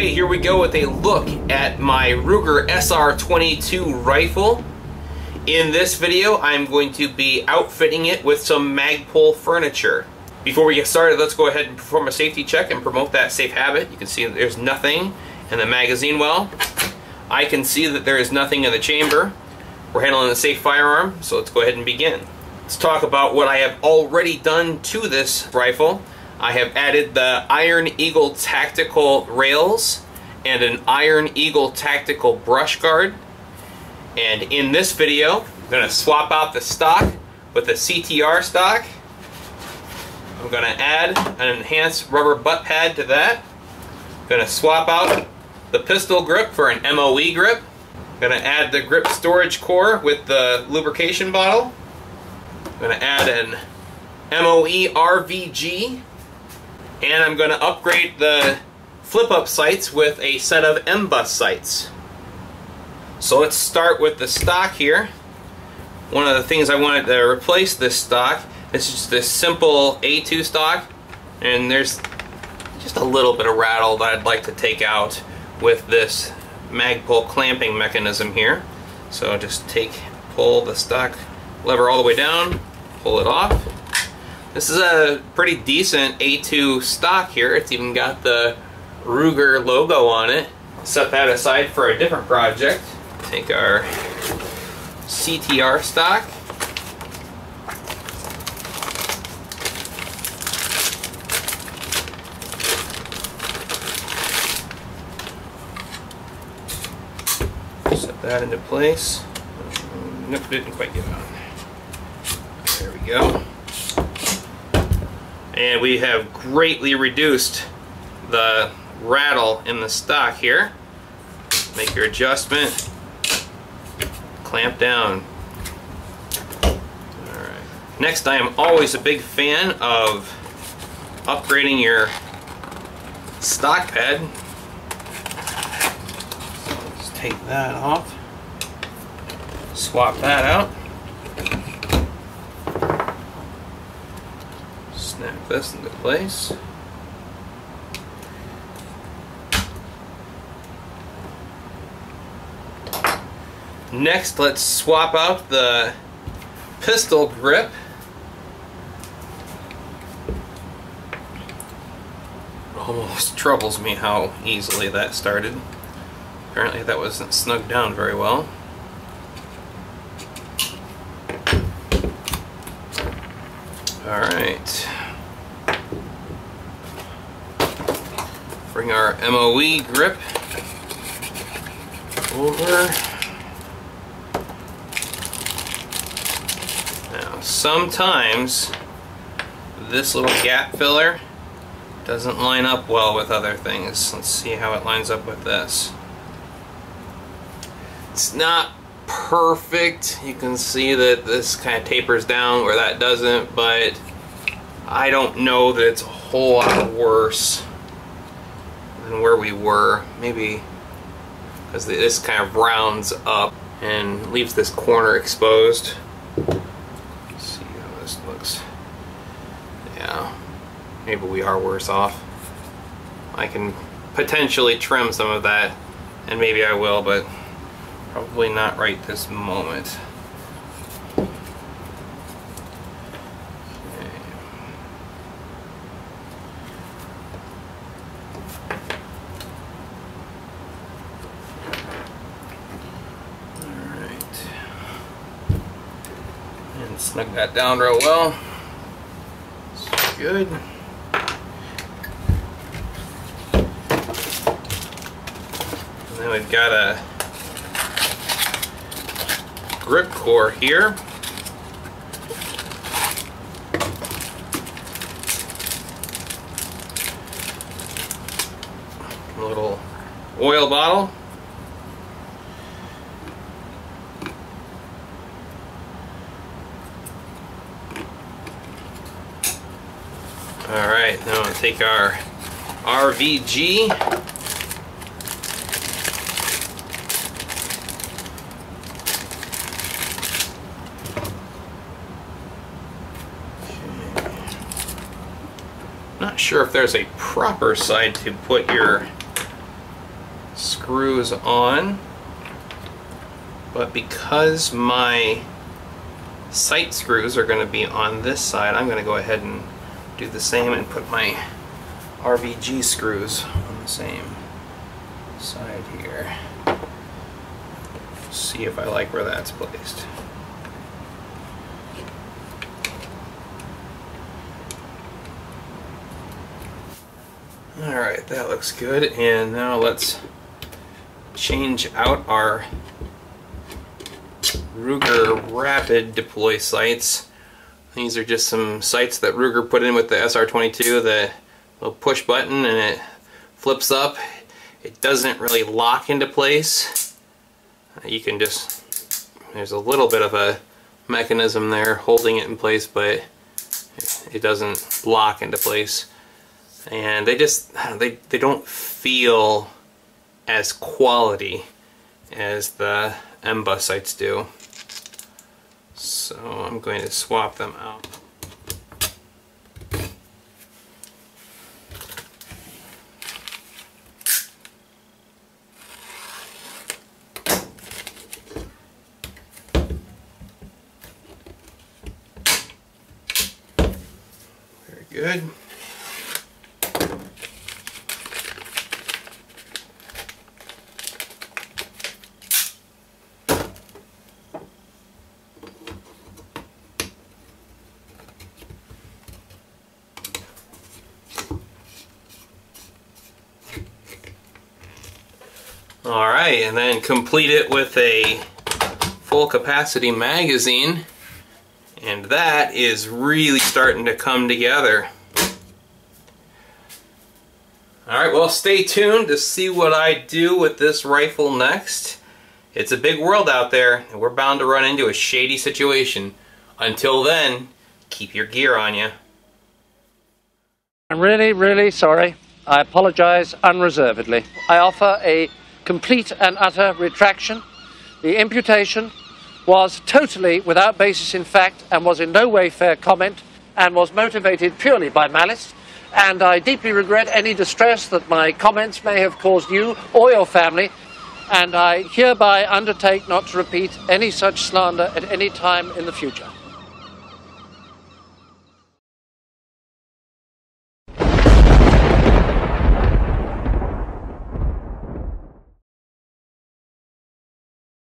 Okay, here we go with a look at my Ruger SR22 rifle. In this video, I'm going to be outfitting it with some Magpul furniture. Before we get started, let's go ahead and perform a safety check and promote that safe habit. You can see that there's nothing in the magazine well. I can see that there is nothing in the chamber. We're handling a safe firearm, so let's go ahead and begin. Let's talk about what I have already done to this rifle. I have added the Iron Eagle tactical rails and an Iron Eagle tactical brush guard. And in this video, I'm going to swap out the stock with the CTR stock. I'm going to add an enhanced rubber butt pad to that. I'm going to swap out the pistol grip for an MOE grip. I'm going to add the grip storage core with the lubrication bottle. I'm going to add an MOE RVG. And I'm going to upgrade the flip-up sights with a set of M-Bus sights. So let's start with the stock here. One of the things I wanted to replace this stock is just this simple A2 stock, and there's just a little bit of rattle that I'd like to take out with this Magpul clamping mechanism here. So just pull the stock lever all the way down, pull it off. This is a pretty decent A2 stock here. It's even got the Ruger logo on it. Set that aside for a different project. Take our CTR stock. Set that into place. Nope, didn't quite get it on. There we go. And we have greatly reduced the rattle in the stock here. Make your adjustment. Clamp down. Alright. Next, I am always a big fan of upgrading your stock pad. So let's take that off. Swap that out. Snap this into place. Next, let's swap out the pistol grip. It almost troubles me how easily that started. Apparently that wasn't snugged down very well. Alright. Bring our MOE grip over. Now, sometimes this little gap filler doesn't line up well with other things. Let's see how it lines up with this. It's not perfect. You can see that this kind of tapers down where that doesn't, but I don't know that it's a whole lot worse than where we were. Maybe because this kind of rounds up and leaves this corner exposed. Let's see how this looks. Yeah, maybe we are worse off. I can potentially trim some of that, and maybe I will, but probably not right this moment. Snug that down real well. That's good. And then we've got a grip core here. A little oil bottle. Alright, now we'll take our RVG. Not sure if there's a proper side to put your screws on, but because my sight screws are going to be on this side, I'm going to go ahead and do the same and put my RVG screws on the same side here. See if I like where that's placed. Alright, that looks good, and now let's change out our Ruger Rapid deploy sights. These are just some sights that Ruger put in with the SR22, the little push button, and it flips up. It doesn't really lock into place. You can just, there's a little bit of a mechanism there holding it in place, but it doesn't lock into place. And they just, they don't feel as quality as the MBA sights do. So I'm going to swap them out. Very good. Alright, and then complete it with a full capacity magazine, and that is really starting to come together. Alright, well, stay tuned to see what I do with this rifle next. It's a big world out there, and we're bound to run into a shady situation. Until then, keep your gear on you. I'm really, really sorry. I apologize unreservedly. I offer a complete and utter retraction. The imputation was totally without basis in fact and was in no way fair comment and was motivated purely by malice, and I deeply regret any distress that my comments may have caused you or your family, and I hereby undertake not to repeat any such slander at any time in the future.